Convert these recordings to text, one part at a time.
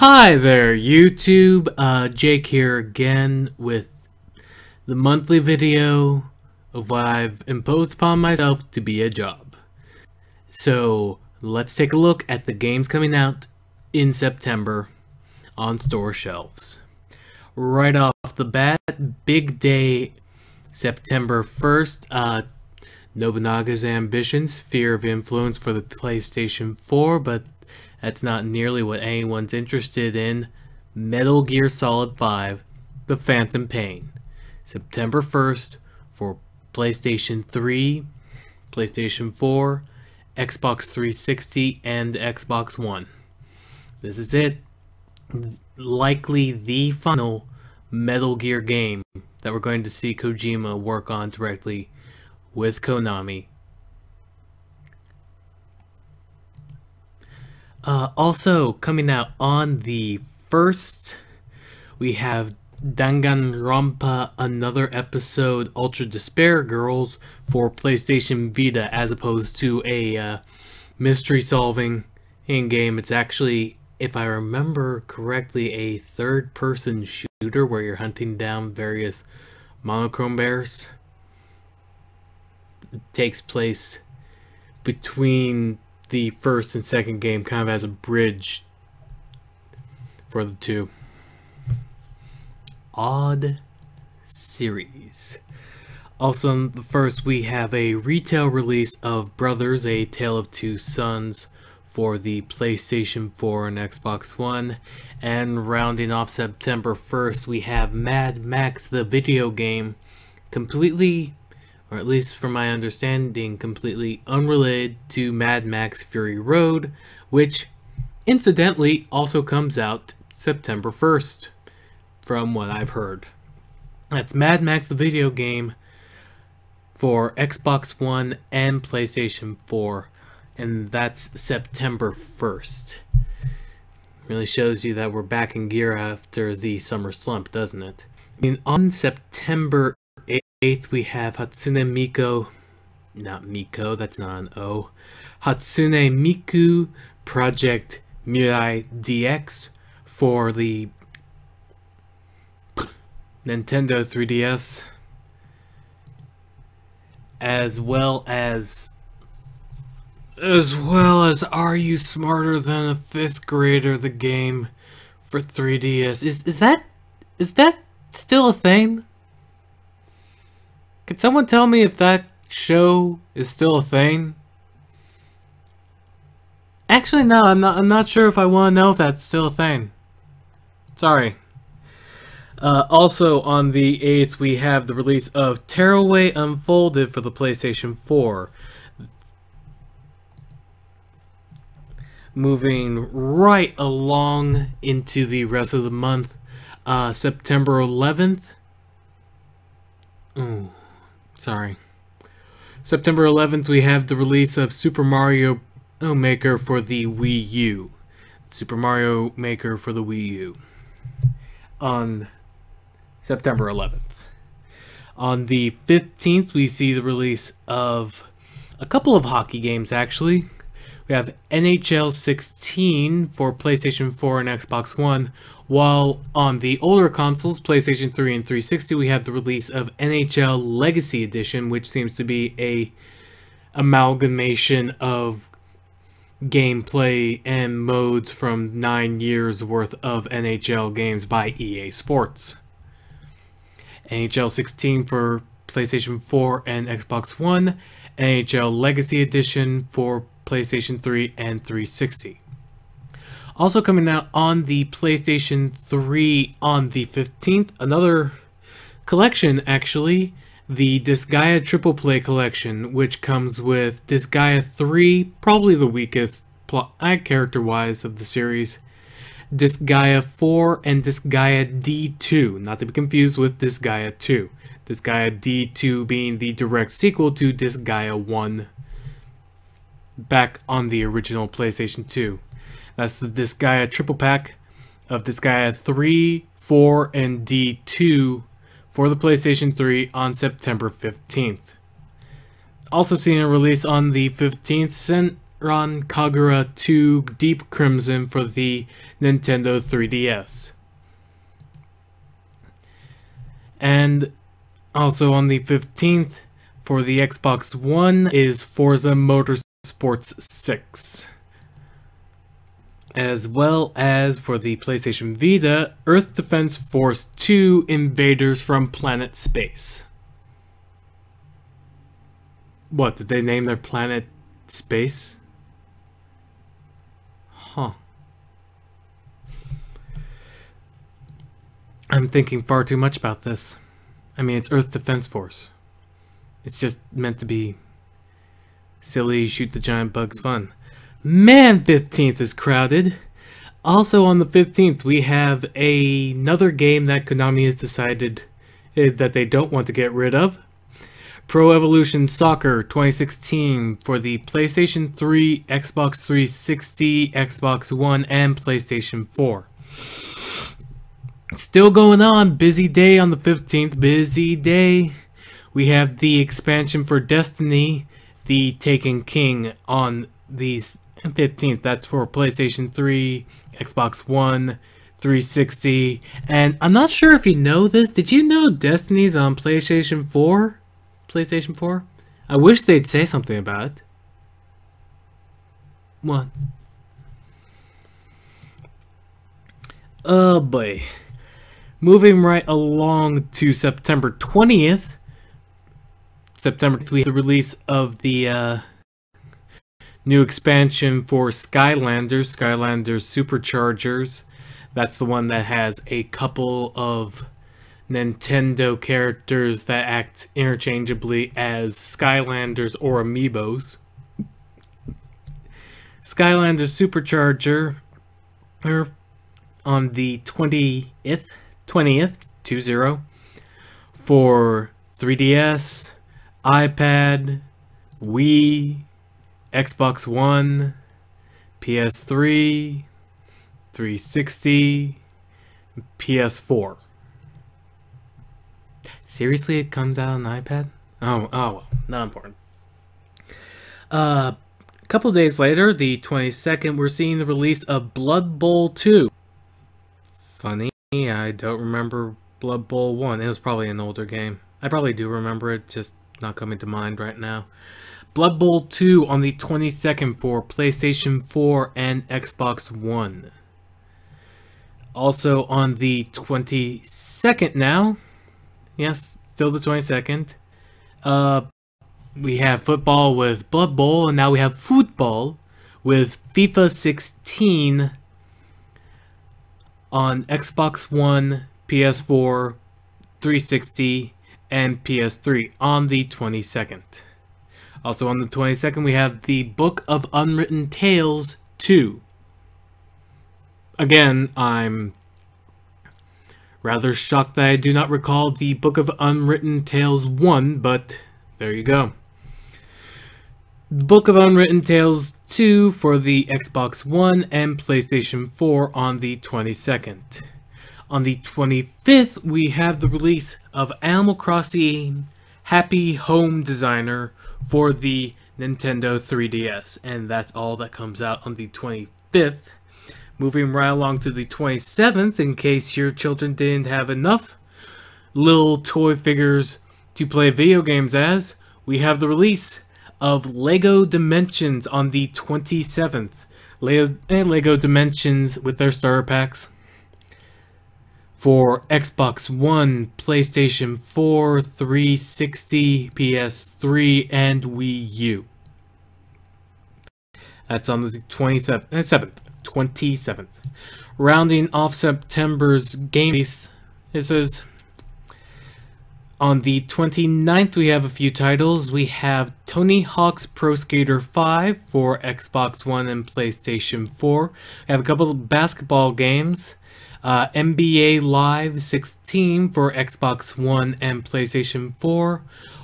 Hi there, YouTube. Jake here again with the monthly video of what I've imposed upon myself to be a job. So let's take a look at the games coming out in September on store shelves. Right off the bat, big day, September 1st, Nobunaga's Ambition, Sphere of Influence for the PlayStation 4, but that's not nearly what anyone's interested in. Metal Gear Solid 5, The Phantom Pain, September 1st for PlayStation 3, PlayStation 4, Xbox 360, and Xbox One. This is it. Likely the final Metal Gear game that we're going to see Kojima work on directly with Konami. Also coming out on the 1st, we have Danganronpa Another Episode Ultra Despair Girls for PlayStation Vita, as opposed to a mystery solving in-game. It's actually, if I remember correctly, a third-person shooter where you're hunting down various monochrome bears. It takes place between the first and second game, kind of as a bridge for the two. Odd series. Also on the first, we have a retail release of Brothers, A Tale of Two Sons for the PlayStation 4 and Xbox One. And rounding off September 1st, we have Mad Max the video game, completely, or at least from my understanding, completely unrelated to Mad Max Fury Road, which incidentally also comes out September 1st, from what I've heard. That's Mad Max the video game for Xbox One and PlayStation 4, and that's September 1st. Really shows you that we're back in gear after the summer slump, doesn't it? I mean, on September 8th, we have Hatsune Miku, not Miko, that's not an O, Hatsune Miku Project Mirai DX for the Nintendo 3DS, as well as Are You Smarter Than a 5th Grader, the game for 3DS. Is that still a thing? Could someone tell me if that show is still a thing? Actually, no, I'm not sure if I want to know if that's still a thing. Sorry. Also on the 8th, we have the release of Tearaway Unfolded for the PlayStation 4. Moving right along into the rest of the month, September 11th. September 11th, we have the release of Super Mario Maker for the Wii U. Super Mario Maker for the Wii U. On September 11th. On the 15th, we see the release of a couple of hockey games, actually. We have NHL 16 for PlayStation 4 and Xbox One, while on the older consoles, PlayStation 3 and 360, we have the release of NHL Legacy Edition, which seems to be a amalgamation of gameplay and modes from 9 years worth of NHL games by EA Sports. NHL 16 for PlayStation 4 and Xbox One, NHL Legacy Edition for PlayStation 3 and 360. Also coming out on the PlayStation 3 on the 15th, another collection actually, the Disgaea Triple Play Collection, which comes with Disgaea 3, probably the weakest plot character-wise of the series, Disgaea 4, and Disgaea D2, not to be confused with Disgaea 2. Disgaea D2 being the direct sequel to Disgaea 1, back on the original PlayStation 2. That's the Disgaea Triple Pack of Disgaea 3, 4, and D2 for the PlayStation 3 on September 15th. Also seeing a release on the 15th, Ron Kagura 2 Deep Crimson for the Nintendo 3DS. And also on the 15th for the Xbox One is Forza Motorsports 6. As well as for the PlayStation Vita, Earth Defense Force 2 Invaders from Planet Space. What, did they name their planet Space? Huh. I'm thinking far too much about this. I mean, it's Earth Defense Force. It's just meant to be silly, shoot the giant bugs fun. Man, 15th is crowded. Also on the 15th, we have another game that Konami has decided that they don't want to get rid of. Pro Evolution Soccer 2016 for the PlayStation 3, Xbox 360, Xbox One, and PlayStation 4. Still going on. Busy day on the 15th. Busy day. We have the expansion for Destiny, The Taken King, on the 15th. That's for PlayStation 3, Xbox One, 360. And I'm not sure if you know this. Did you know Destiny's on PlayStation 4? PlayStation 4? I wish they'd say something about it. What? Oh boy. Moving right along to September 20th. We have the release of the new expansion for Skylanders, Skylanders Superchargers. That's the one that has a couple of Nintendo characters that act interchangeably as Skylanders or Amiibos. Skylanders Supercharger on the 20th, 20, for 3DS, iPad, Wii, Xbox One, PS3, 360, PS4. Seriously, it comes out on iPad? Oh, well, not important. A couple days later, the 22nd, we're seeing the release of Blood Bowl 2. Funny, I don't remember Blood Bowl 1. It was probably an older game. I probably do remember it, just not coming to mind right now. Blood Bowl 2 on the 22nd for PlayStation 4 and Xbox One. Also on the 22nd now, yes, still the 22nd, we have football with Blood Bowl, and now we have football with FIFA 16 on Xbox One, PS4, 360, and PS3 on the 22nd. Also on the 22nd, we have the Book of Unwritten Tales 2. Again, I'm rather shocked that I do not recall the Book of Unwritten Tales 1, but there you go. Book of Unwritten Tales 2 for the Xbox One and PlayStation 4 on the 22nd. On the 25th, we have the release of Animal Crossing Happy Home Designer for the Nintendo 3DS, and that's all that comes out on the 25th. Moving right along to the 27th, in case your children didn't have enough little toy figures to play video games as, we have the release of LEGO Dimensions on the 27th. LEGO Dimensions with their starter packs for Xbox One, PlayStation 4, 360, PS3, and Wii U. That's on the 27th. Rounding off September's game release, it says on the 29th we have a few titles. We have Tony Hawk's Pro Skater 5 for Xbox One and PlayStation 4. We have a couple of basketball games. NBA Live 16 for Xbox One and PlayStation 4,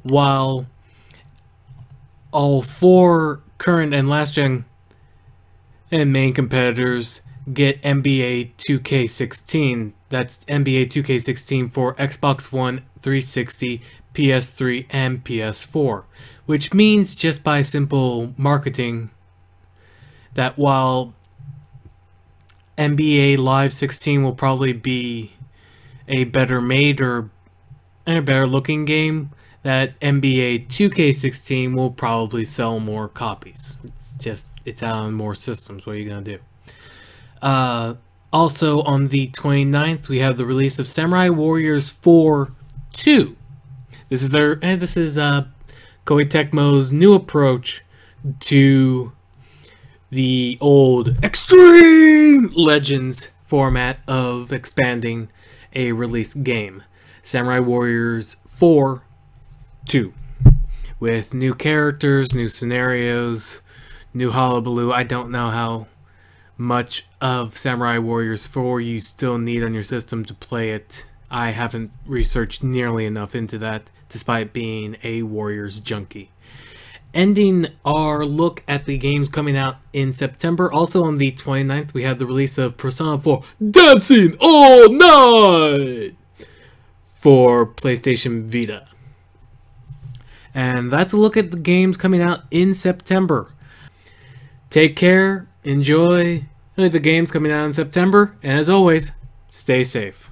while all 4 current and last gen and main competitors get NBA 2K16. That's NBA 2K16 for Xbox One, 360, PS3, and PS4, which means just by simple marketing that while NBA Live 16 will probably be a better made or a better looking game, that NBA 2K16 will probably sell more copies. It's out on more systems. What are you gonna do? Also on the 29th, we have the release of Samurai Warriors 4 2. This is Koei Tecmo's new approach to the old Extreme Legends format of expanding a released game. Samurai Warriors 4 2. With new characters, new scenarios, new hullabaloo. I don't know how much of Samurai Warriors 4 you still need on your system to play it. I haven't researched nearly enough into that, despite being a Warriors junkie. Ending our look at the games coming out in September, also on the 29th, we have the release of Persona 4 Dancing All Night for PlayStation Vita. And that's a look at the games coming out in September. Take care, enjoy the games coming out in September, and as always, stay safe.